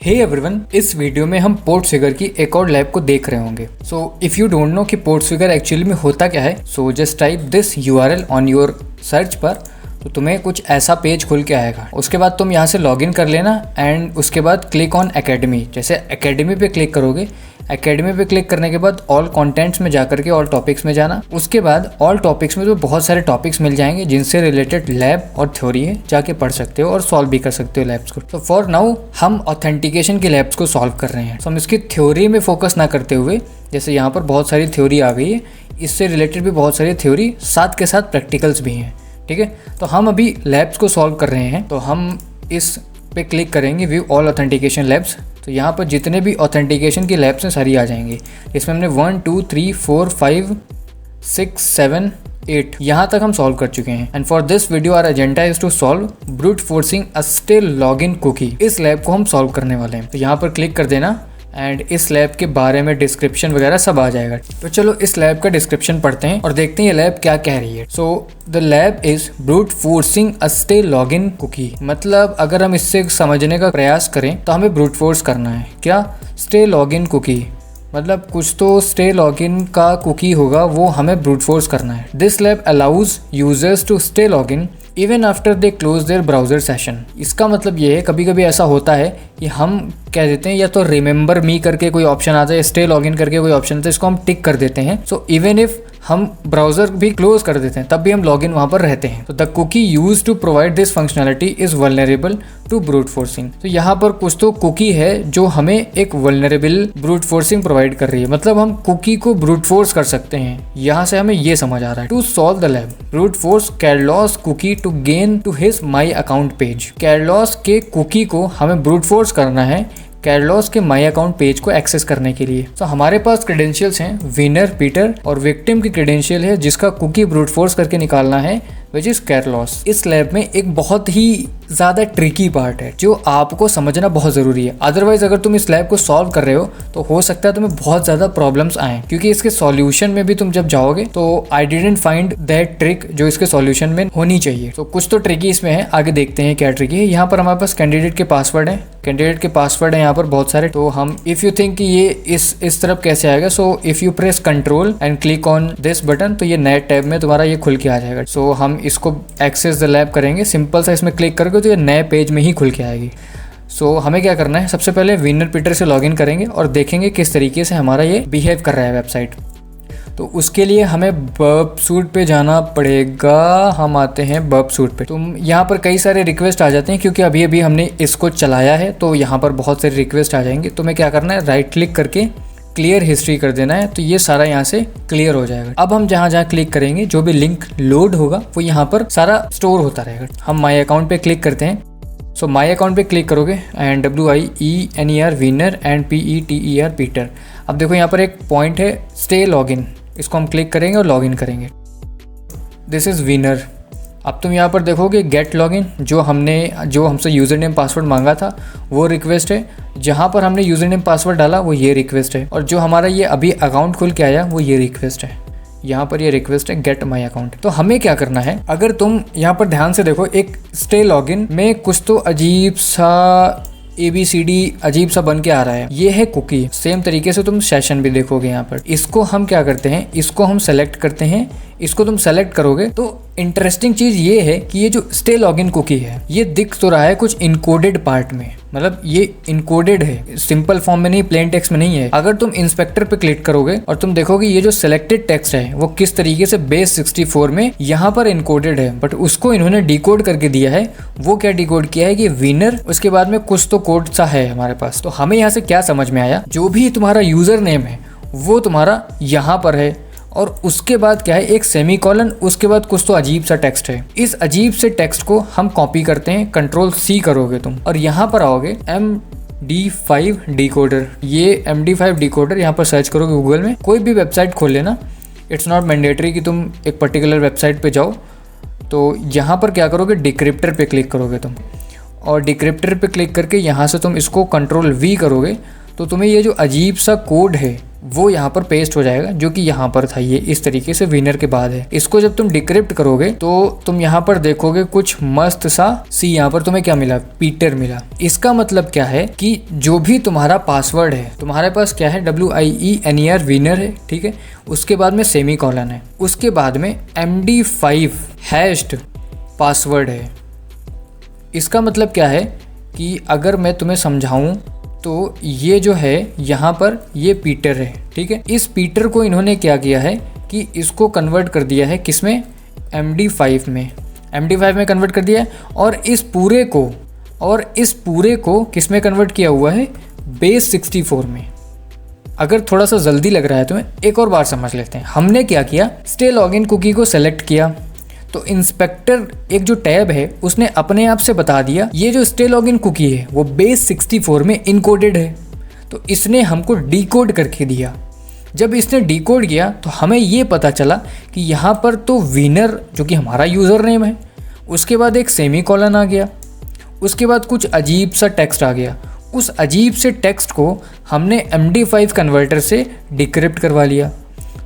Hey everyone, इस video में हम पोर्टसफिगर की एक और लैब को देख रहे होंगे। So if you don't know कि पोर्टसफिगर एक्चुअली में होता क्या है, so just type this URL on your search पर, तो तुम्हें कुछ ऐसा पेज खुल के आएगा। उसके बाद तुम यहाँ से लॉगिन कर लेना एंड उसके बाद क्लिक ऑन एकेडमी। जैसे एकेडमी पे क्लिक करोगे, एकेडमी पे क्लिक करने के बाद ऑल कंटेंट्स में जाकर के ऑल टॉपिक्स में जाना। उसके बाद ऑल टॉपिक्स में तो बहुत सारे टॉपिक्स मिल जाएंगे जिनसे रिलेटेड लैब और थ्योरी है, जाके पढ़ सकते हो और सॉल्व भी कर सकते हो लैब्स को। तो फॉर नाउ हम ऑथेंटिकेशन के लैब्स को सॉल्व कर रहे हैं। तो हम इसकी थ्योरी में फोकस ना करते हुए, जैसे यहाँ पर बहुत सारी थ्योरी आ गई है, इससे रिलेटेड भी बहुत सारी थ्योरी साथ के साथ प्रैक्टिकल्स भी हैं। ठीक है, तो हम अभी लैब्स को सॉल्व कर रहे हैं। तो हम इस पे क्लिक करेंगे व्यू ऑल ऑथेंटिकेशन लैब्स। तो यहाँ पर जितने भी ऑथेंटिकेशन की लैब्स हैं सारी आ जाएंगी। इसमें हमने 1 2 3 4 5 6 7 8 यहाँ तक हम सॉल्व कर चुके हैं। And for this video our agenda is to solve brute forcing a still login cookie. इस लैब को हम सॉल्व करने वाले हैं। तो यहाँ पर क्लिक कर देना एंड इस लैब के बारे में डिस्क्रिप्शन वगैरह सब आ जाएगा। तो चलो इस लैब का डिस्क्रिप्शन पढ़ते हैं और देखते हैं ये लैब क्या कह रही है। So the lab is brute forcing a stay login cookie. मतलब अगर हम इससे समझने का प्रयास करें तो हमें ब्रूट फोर्स करना है। क्या? स्टे लॉगिन कुकी, मतलब कुछ तो स्टे लॉगिन का कुकी होगा, वो हमें ब्रूट फोर्स करना है। This lab allows users to stay login even after they close their browser session. इसका मतलब ये है, कभी कभी ऐसा होता है कि हम कह देते हैं या तो रिमेंबर मी करके कोई ऑप्शन आता है, स्टे लॉगिन करके कोई ऑप्शन आता है, इसको हम टिक कर देते हैं। सो इवन इफ हम ब्राउजर भी क्लोज कर देते हैं तब भी हम लॉगिन वहां पर रहते हैं। तो the cookie use to provide this functionality is vulnerable to brute forcing. तो यहाँ पर कुछ तो कुकी है जो हमें एक वल्नरेबल ब्रूट फोर्सिंग प्रोवाइड कर रही है। मतलब हम कुकी को ब्रूट फोर्स कर सकते हैं। यहाँ से हमें ये समझ आ रहा है। To solve the lab brute force Carlos cookie to gain to his my account page. Carlos के कुकी को हमें ब्रूट फोर्स करना है कैरलॉस के माई अकाउंट पेज को एक्सेस करने के लिए। तो हमारे पास क्रेडेंशियल्स हैं विनर, पीटर, और विक्टिम की क्रेडेंशियल है जिसका कुकी ब्रूट फोर्स करके निकालना है, विच इज कैरलॉस। इस लैब में एक बहुत ही ज़्यादा ट्रिकी पार्ट है जो आपको समझना बहुत ज़रूरी है। अदरवाइज अगर तुम इस लैब को सॉल्व कर रहे हो तो हो सकता है तुम्हें बहुत ज़्यादा प्रॉब्लम्स आए, क्योंकि इसके सॉल्यूशन में भी तुम जब जाओगे तो I didn't find that trick जो इसके सॉल्यूशन में होनी चाहिए। तो कुछ तो ट्रिकी इसमें है, आगे देखते हैं क्या ट्रिकी है। यहाँ पर हमारे पास कैंडिडेट के पासवर्ड है, कैंडिडेट के पासवर्ड है यहाँ पर बहुत सारे। तो हम इफ़ यू थिंक कि ये इस तरफ कैसे आएगा, so if you press control and click on this button तो ये नए टैब में तुम्हारा ये खुल के आ जाएगा। सो हम इसको एक्सेस द लैब करेंगे, सिंपल सा इसमें क्लिक करके तो ये नए पेज में ही खुल के आएगी। सो हमें क्या करना है, सबसे पहले विनर पीटर से लॉगिन करेंगे और देखेंगे किस तरीके से हमारा ये बिहेव कर रहा है वेबसाइट। तो उसके लिए हमें बर्ब सूट पे जाना पड़ेगा। हम आते हैं बर्ब सूट पे। तुम यहाँ पर कई सारे रिक्वेस्ट आ जाते हैं क्योंकि अभी अभी हमने इसको चलाया है, तो यहाँ पर बहुत सारे रिक्वेस्ट आ जाएंगे। तुम्हें क्या करना है, राइट क्लिक करके क्लियर हिस्ट्री कर देना है, तो ये सारा यहाँ से क्लियर हो जाएगा। अब हम जहाँ जहाँ क्लिक करेंगे जो भी लिंक लोड होगा वो यहाँ पर सारा स्टोर होता रहेगा। हम माई अकाउंट पे क्लिक करते हैं। सो माई अकाउंट पे क्लिक करोगे and WIENER winner and PETER Peter. अब देखो यहाँ पर एक पॉइंट है स्टे लॉगिन, इसको हम क्लिक करेंगे और लॉगिन करेंगे। This is winner. अब तुम यहाँ पर देखोगे गेट लॉगिन, जो हमसे यूज़र नेम पासवर्ड मांगा था वो रिक्वेस्ट है। जहाँ पर हमने यूज़र नेम पासवर्ड डाला वो ये रिक्वेस्ट है, और जो हमारा ये अभी अकाउंट खुल के आया वो ये रिक्वेस्ट है। यहाँ पर ये रिक्वेस्ट है गेट माई अकाउंट। तो हमें क्या करना है, अगर तुम यहाँ पर ध्यान से देखो, एक स्टे लॉगिन में कुछ तो अजीब सा ABCD अजीब सा बन के आ रहा है, ये है कुकी। सेम तरीके से तुम सेशन भी देखोगे यहाँ पर। इसको हम क्या करते हैं, इसको हम सेलेक्ट करते हैं। इसको तुम सेलेक्ट करोगे तो इंटरेस्टिंग चीज ये है कि ये जो स्टे लॉगिन कुकी है ये दिख तो रहा है कुछ इनकोडेड पार्ट में, मतलब ये इनकोडेड है, सिंपल फॉर्म में नहीं, प्लेन टेक्स्ट में नहीं है। अगर तुम इंस्पेक्टर पे क्लिक करोगे और तुम देखोगे ये जो सिलेक्टेड टेक्स्ट है वो किस तरीके से बेस 64 में यहाँ पर इनकोडेड है, बट उसको इन्होंने डिकोड करके दिया है। वो क्या डिकोड किया है कि विनर, उसके बाद में कुछ तो कोड सा है हमारे पास। तो हमें यहाँ से क्या समझ में आया, जो भी तुम्हारा यूजर नेम है वो तुम्हारा यहाँ पर है, और उसके बाद क्या है, एक सेमीकोलन, उसके बाद कुछ तो अजीब सा टेक्स्ट है। इस अजीब से टेक्स्ट को हम कॉपी करते हैं, कंट्रोल-C करोगे तुम और यहाँ पर आओगे MD5 डिकोडर। ये MD5 डिकोडर यहाँ पर सर्च करोगे गूगल में, कोई भी वेबसाइट खोल लेना। इट्स नॉट मैंडेटरी कि तुम एक पर्टिकुलर वेबसाइट पे जाओ। तो यहाँ पर क्या करोगे, डिक्रिप्टर पे क्लिक करोगे तुम, और डिक्रिप्टर पे क्लिक करके यहाँ से तुम इसको कंट्रोल-V करोगे तो तुम्हें ये जो अजीब सा कोड है वो यहाँ पर पेस्ट हो जाएगा, जो कि यहाँ पर था, ये इस तरीके से विनर के बाद है। इसको जब तुम डिक्रिप्ट करोगे तो तुम यहाँ पर देखोगे कुछ मस्त सा सी, यहाँ पर तुम्हें क्या मिला, पीटर मिला। इसका मतलब क्या है कि जो भी तुम्हारा पासवर्ड है, तुम्हारे पास क्या है, WIENER विनर है, ठीक है, उसके बाद में सेमी कॉलन है, उसके बाद में MD5 हैश्ड पासवर्ड है। इसका मतलब क्या है कि अगर मैं तुम्हें समझाऊं तो ये जो है यहाँ पर ये पीटर है, ठीक है। इस पीटर को इन्होंने क्या किया है कि इसको कन्वर्ट कर दिया है किसमें, MD5 में, MD5 में कन्वर्ट कर दिया है। और इस पूरे को किस में कन्वर्ट किया हुआ है, बेस 64 में। अगर थोड़ा सा जल्दी लग रहा है तुम्हें, एक और बार समझ लेते हैं। हमने क्या किया, स्टे लॉगिन कुकी को सेलेक्ट किया, तो इंस्पेक्टर एक जो टैब है उसने अपने आप से बता दिया ये जो स्टे लॉगिन कुकी है वो बेस 64 में इनकोडेड है। तो इसने हमको डिकोड करके दिया। जब इसने डिकोड किया तो हमें ये पता चला कि यहाँ पर तो विनर जो कि हमारा यूज़र नेम है, उसके बाद एक सेमी कॉलन आ गया, उसके बाद कुछ अजीब सा टेक्स्ट आ गया। उस अजीब से टेक्स्ट को हमने MD5 कन्वर्टर से डिक्रिप्ट करवा लिया।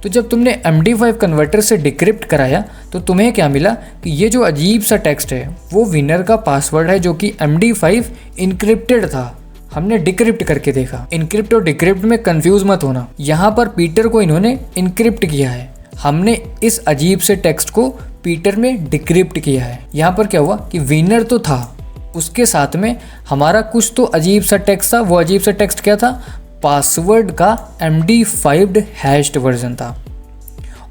तो जब तुमने MD5 कन्वर्टर से डिक्रिप्ट कराया तो तुम्हें क्या मिला कि ये जो अजीब सा टेक्स्ट है वो विनर का पासवर्ड है, जो कि MD5 इनक्रिप्टेड था। हमने डिक्रिप्ट करके देखा। इनक्रिप्ट और डिक्रिप्ट में कंफ्यूज मत होना, यहाँ पर पीटर को इन्होंने इनक्रिप्ट किया है, हमने इस अजीब से टेक्स्ट को पीटर में डिक्रिप्ट किया है। यहाँ पर क्या हुआ कि विनर तो था, उसके साथ में हमारा कुछ तो अजीब सा टेक्स्ट था। वो अजीब सा टेक्स्ट क्या था, पासवर्ड का MD5 हैश्ड वर्जन था।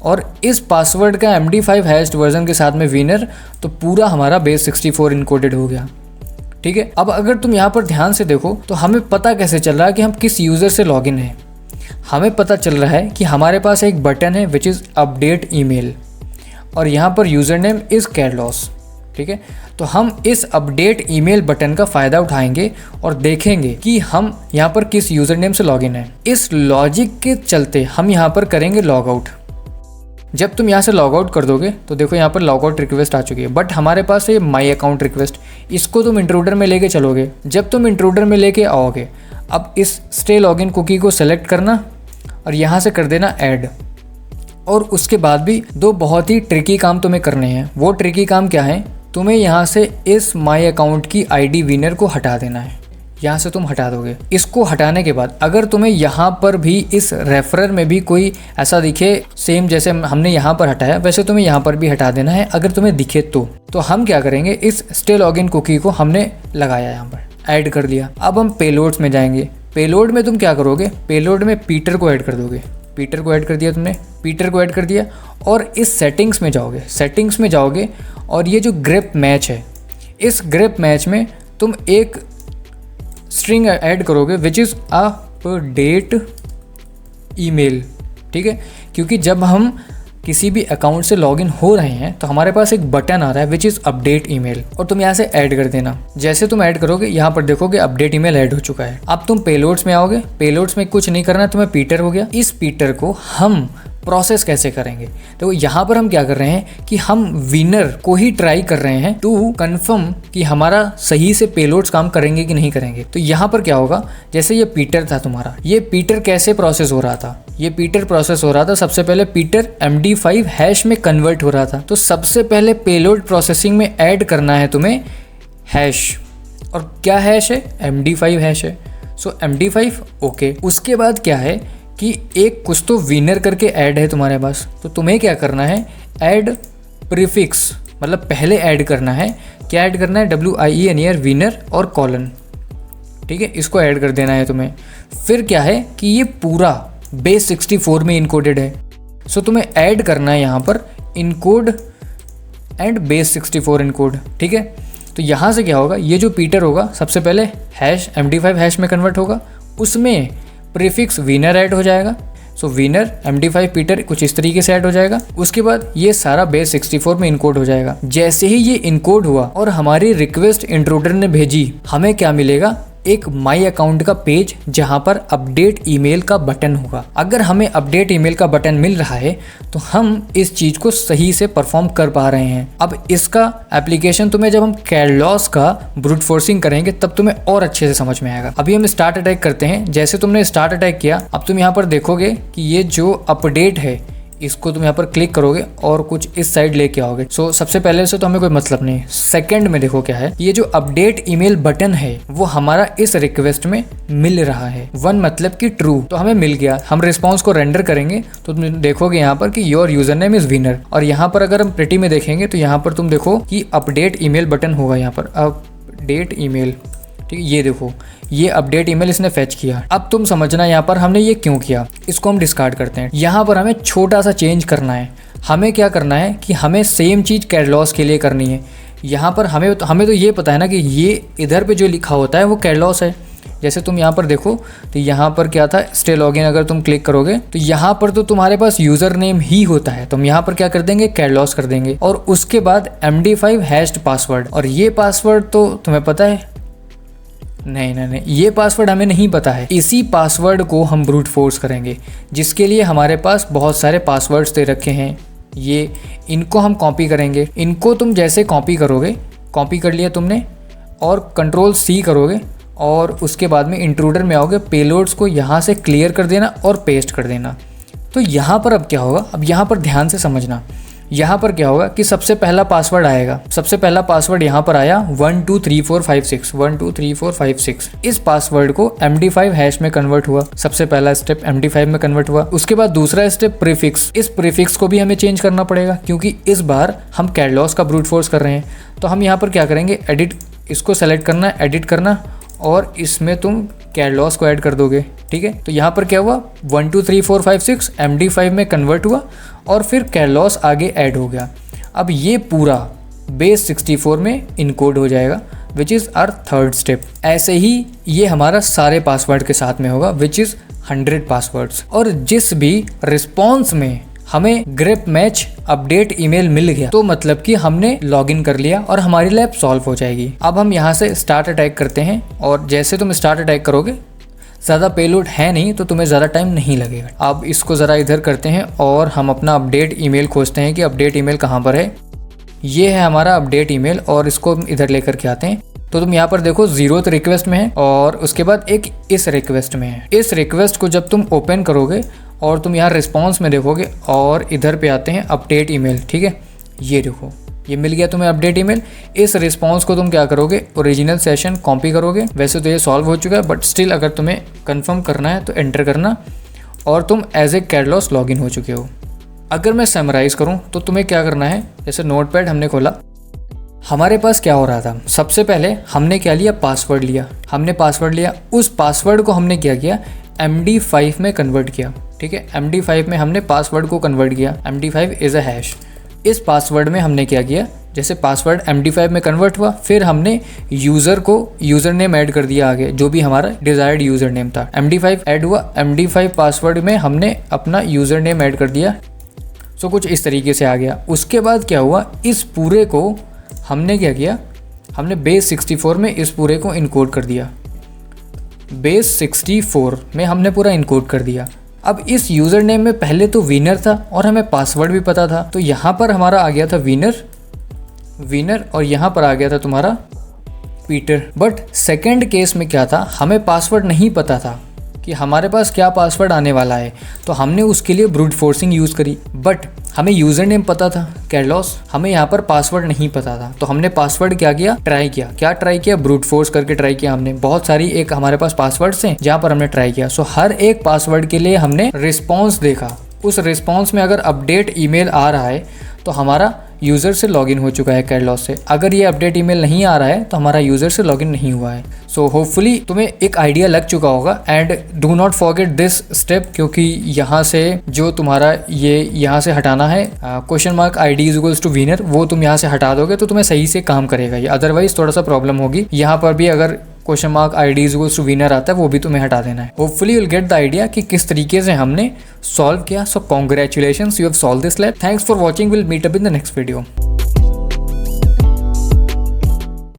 और इस पासवर्ड का MD5 हैश्ड वर्जन के साथ में विनर, तो पूरा हमारा बेस 64 इनकोडेड हो गया, ठीक है। अब अगर तुम यहाँ पर ध्यान से देखो तो हमें पता कैसे चल रहा है कि हम किस यूज़र से लॉगिन है। हमें पता चल रहा है कि हमारे पास एक बटन है विच इज़ अपडेट ईमेल, और यहाँ पर यूज़र नेम इज़ कैरलॉस, ठीक है। तो हम इस अपडेट ईमेल बटन का फ़ायदा उठाएंगे और देखेंगे कि हम यहाँ पर किस यूज़र नेम से लॉगिन है। इस लॉजिक के चलते हम यहाँ पर करेंगे लॉग आउट। जब तुम यहाँ से लॉग आउट कर दोगे तो देखो यहाँ पर लॉग आउट रिक्वेस्ट आ चुकी है, बट हमारे पास है माई अकाउंट रिक्वेस्ट। इसको तुम इंट्रूडर में लेके चलोगे। जब तुम इंट्रूडर में लेके आओगे, अब इस स्टे लॉगिन कुकी को सेलेक्ट करना और यहाँ से कर देना ऐड। और उसके बाद भी दो बहुत ही ट्रिकी काम तुम्हें करने हैं। वो ट्रिकी काम क्या है, तुम्हें यहाँ से इस माई अकाउंट की ID विनर को हटा देना है। यहाँ से तुम हटा दोगे। इसको हटाने के बाद अगर तुम्हें यहाँ पर भी इस रेफरर में भी कोई ऐसा दिखे सेम जैसे हमने यहाँ पर हटाया, वैसे तुम्हें यहाँ पर भी हटा देना है अगर तुम्हें दिखे तो हम क्या करेंगे, इस स्टे लॉगिन कुकी को हमने लगाया, यहाँ पर ऐड कर दिया। अब हम पेलोड्स में जाएंगे। पेलोड में तुम क्या करोगे, पेलोड में पीटर को ऐड कर दोगे। पीटर को ऐड कर दिया तुमने, पीटर को ऐड कर दिया और इस सेटिंग्स में जाओगे। सेटिंग्स में जाओगे और ये जो ग्रेप मैच है, इस ग्रेप मैच में तुम एक स्ट्रिंग ऐड करोगे विच इज़ अपडेट ईमेल, ठीक है। क्योंकि जब हम किसी भी अकाउंट से लॉगिन हो रहे हैं तो हमारे पास एक बटन आ रहा है विच इज़ अपडेट ईमेल, और तुम यहाँ से ऐड कर देना। जैसे तुम ऐड करोगे यहाँ पर देखोगे अपडेट ईमेल ऐड हो चुका है। अब तुम पेलोड्स में आओगे। पेलोड्स में कुछ नहीं करना, तुम्हें पीटर हो गया। इस पीटर को हम प्रोसेस कैसे करेंगे, तो यहाँ पर हम क्या कर रहे हैं कि हम विनर को ही ट्राई कर रहे हैं टू कंफर्म कि हमारा सही से पेलोड्स काम करेंगे कि नहीं करेंगे। तो यहाँ पर क्या होगा, जैसे ये पीटर था तुम्हारा, ये पीटर कैसे प्रोसेस हो रहा था, ये पीटर प्रोसेस हो रहा था। सबसे पहले पीटर MD5 हैश में कन्वर्ट हो रहा था। तो सबसे पहले पेलोड प्रोसेसिंग में ऐड करना है तुम्हें हैश, और क्या हैश है, MD5 हैश है। सो MD5 ओके। उसके बाद क्या है कि एक कुछ तो विनर करके ऐड है तुम्हारे पास, तो तुम्हें क्या करना है, ऐड प्रीफिक्स, मतलब पहले ऐड करना है। क्या ऐड करना है, WIENER विनर और कॉलन, ठीक है, इसको ऐड कर देना है तुम्हें। फिर क्या है कि ये पूरा बेस 64 में इनकोडेड है। सो तुम्हें ऐड करना है यहाँ पर इनकोड एंड बेस 64 इनकोड, ठीक है। तो यहाँ से क्या होगा, ये जो पीटर होगा सबसे पहले हैश MD5 हैश में कन्वर्ट होगा, उसमें प्रीफिक्स विनर ऐड हो जाएगा। सो विनर MD5 पीटर कुछ इस तरीके से ऐड हो जाएगा। उसके बाद ये सारा बेस 64 में इनकोड हो जाएगा। जैसे ही ये इनकोड हुआ और हमारी रिक्वेस्ट इंट्रूडर ने भेजी, हमें क्या मिलेगा, एक माई अकाउंट का पेज जहां पर अपडेट ईमेल का बटन होगा। अगर हमें अपडेट ईमेल का बटन मिल रहा है तो हम इस चीज को सही से परफॉर्म कर पा रहे हैं। अब इसका एप्लीकेशन तुम्हें जब हम कैरलॉस का ब्रूट फोर्सिंग करेंगे तब तुम्हें और अच्छे से समझ में आएगा। अभी हम स्टार्ट अटैक करते हैं। जैसे तुमने स्टार्ट अटैक किया, अब तुम यहाँ पर देखोगे कि ये जो अपडेट है इसको तुम यहाँ पर क्लिक करोगे और कुछ इस साइड लेके आओगे। सो सबसे पहले से तो हमें कोई मतलब नहीं। सेकंड में देखो क्या है, ये जो अपडेट ईमेल बटन है वो हमारा इस रिक्वेस्ट में मिल रहा है। वन मतलब कि ट्रू, तो हमें मिल गया। हम रिस्पॉन्स को रेंडर करेंगे तो तुम देखोगे यहाँ पर कि your user name is winner. और यहाँ पर अगर हम प्रिटी में देखेंगे तो यहाँ पर तुम देखो कि अपडेट ईमेल बटन होगा। यहाँ पर अपडेट ईमेल, ठीक है, ये देखो ये अपडेट ईमेल इसने फेच किया। अब तुम समझना यहाँ पर हमने ये क्यों किया, इसको हम डिस्कार्ड करते हैं। यहाँ पर हमें छोटा सा चेंज करना है। हमें क्या करना है कि हमें सेम चीज़ कैरलॉस के लिए करनी है। यहाँ पर हमें तो ये पता है ना कि ये इधर पे जो लिखा होता है वो कैरलॉस है। जैसे तुम यहाँ पर देखो तो यहाँ पर क्या था, स्टे लॉगिन अगर तुम क्लिक करोगे तो यहाँ पर तो तुम्हारे पास यूज़र नेम ही होता है। तुम यहाँ पर क्या कर देंगे, कैरलॉस कर देंगे और उसके बाद MD5 हैश्ड पासवर्ड। और ये पासवर्ड तो तुम्हें पता है, नहीं, ये पासवर्ड हमें नहीं पता है। इसी पासवर्ड को हम ब्रूट फोर्स करेंगे, जिसके लिए हमारे पास बहुत सारे पासवर्ड्स दे रखे हैं। ये इनको हम कॉपी करेंगे। इनको तुम जैसे कॉपी करोगे, कॉपी कर लिया तुमने और Ctrl+C करोगे और उसके बाद में इंट्रूडर में आओगे, पेलोड्स को यहाँ से क्लियर कर देना और पेस्ट कर देना। तो यहाँ पर अब क्या होगा, अब यहाँ पर ध्यान से समझना। यहाँ पर क्या होगा कि सबसे पहला पासवर्ड आएगा। सबसे पहला पासवर्ड यहाँ पर आया 123456 123456। इस पासवर्ड को MD5 हैश में कन्वर्ट हुआ। सबसे पहला स्टेप MD5 में कन्वर्ट हुआ। उसके बाद दूसरा स्टेप प्रीफिक्स। इस प्रीफिक्स को भी हमें चेंज करना पड़ेगा क्योंकि इस बार हम कैरलॉस का ब्रूट फोर्स कर रहे हैं। तो हम यहाँ पर क्या करेंगे, एडिट, इसको सेलेक्ट करना, एडिट करना और इसमें तुम कैरलॉस को ऐड कर दोगे। ठीक है, तो यहाँ पर क्या हुआ, 123456 MD5 में कन्वर्ट हुआ और फिर कैरलॉस आगे ऐड हो गया। अब ये पूरा बेस 64 में इनकोड हो जाएगा, which is our third step. ऐसे ही ये हमारा सारे पासवर्ड के साथ में होगा, विच इज़ 100 पासवर्ड्स। और जिस भी रिस्पॉन्स में हमें ग्रिप मैच अपडेट ईमेल मिल गया तो मतलब कि हमने लॉगिन कर लिया और हमारी लैब सॉल्व हो जाएगी। अब हम यहाँ से स्टार्ट अटैक करते हैं और जैसे तुम स्टार्ट अटैक करोगे, ज़्यादा पेलोड है नहीं तो तुम्हें ज़्यादा टाइम नहीं लगेगा। अब इसको ज़रा इधर करते हैं और हम अपना अपडेट ईमेल खोजते हैं कि अपडेट ईमेल कहाँ पर है। ये है हमारा अपडेट ईमेल और इसको हम इधर लेकर के आते हैं। तो तुम यहाँ पर देखो 0th रिक्वेस्ट में है और उसके बाद एक इस रिक्वेस्ट में है। इस रिक्वेस्ट को जब तुम ओपन करोगे और तुम यहाँ रिस्पॉन्स में देखोगे और इधर पे आते हैं अपडेट ईमेल। ठीक है, ये देखो ये मिल गया तुम्हें अपडेट ईमेल। इस रिस्पॉन्स को तुम क्या करोगे, ओरिजिनल सेशन कॉपी करोगे। वैसे तो ये सॉल्व हो चुका है बट स्टिल अगर तुम्हें कंफर्म करना है तो एंटर करना और तुम एज ए कैरलॉस लॉगिन हो चुके हो। अगर मैं समराइज़ करूँ तो तुम्हें क्या करना है, जैसे नोटपैड हमने खोला, हमारे पास क्या हो रहा था, सबसे पहले हमने क्या लिया, पासवर्ड लिया। हमने पासवर्ड लिया, उस पासवर्ड को हमने क्या किया, MD5 में कन्वर्ट किया। ठीक है, MD5 में हमने पासवर्ड को कन्वर्ट किया। MD5 is a hash. इस पासवर्ड में हमने क्या किया, जैसे पासवर्ड MD5 में कन्वर्ट हुआ, फिर हमने यूज़र को यूज़र नेम ऐड कर दिया आगे, जो भी हमारा डिज़ायर्ड यूज़र नेम था। MD5 ऐड हुआ, MD5 पासवर्ड में हमने अपना यूज़र नेम ऐड कर दिया। सो कुछ इस तरीके से आ गया। उसके बाद क्या हुआ, इस पूरे को हमने क्या किया, हमने बेस 64 में इस पूरे को इनकोड कर दिया। बेस 64 में हमने पूरा इनकोड कर दिया। अब इस यूज़र नेम में पहले तो विनर था और हमें पासवर्ड भी पता था, तो यहाँ पर हमारा आ गया था विनर और यहाँ पर आ गया था तुम्हारा पीटर। बट सेकंड केस में क्या था, हमें पासवर्ड नहीं पता था कि हमारे पास क्या पासवर्ड आने वाला है, तो हमने उसके लिए ब्रूट फोर्सिंग यूज़ करी। बट हमें यूज़र नेम पता था कैरलॉस, हमें यहाँ पर पासवर्ड नहीं पता था, तो हमने पासवर्ड क्या किया, ट्राई किया, ब्रूट फोर्स करके ट्राई किया। हमने बहुत सारी एक हमारे पास पासवर्ड्स हैं जहाँ पर हमने ट्राई किया। सो हर एक पासवर्ड के लिए हमने रिस्पॉन्स देखा। उस रिस्पॉन्स में अगर अपडेट ईमेल आ रहा है तो हमारा यूज़र से लॉगिन हो चुका है कैरलॉस से। अगर ये अपडेट ईमेल नहीं आ रहा है तो हमारा यूज़र से लॉगिन नहीं हुआ है। सो होपफुली तुम्हें एक आइडिया लग चुका होगा। And do not forget this step, क्योंकि यहाँ से जो तुम्हारा ये यहाँ से हटाना है $ID = विनर, वो तुम यहाँ से हटा दोगे तो तुम्हें सही से काम करेगा ये। अदरवाइज थोड़ा सा प्रॉब्लम होगी। यहाँ पर भी अगर $ID = विनर आता है वो भी तुम्हें हटा देना है। Hopefully you'll get the idea कि किस तरीके से हमने सॉल्व किया। So congratulations, you have solved this lab. Thanks for watching, will meet up in the next video.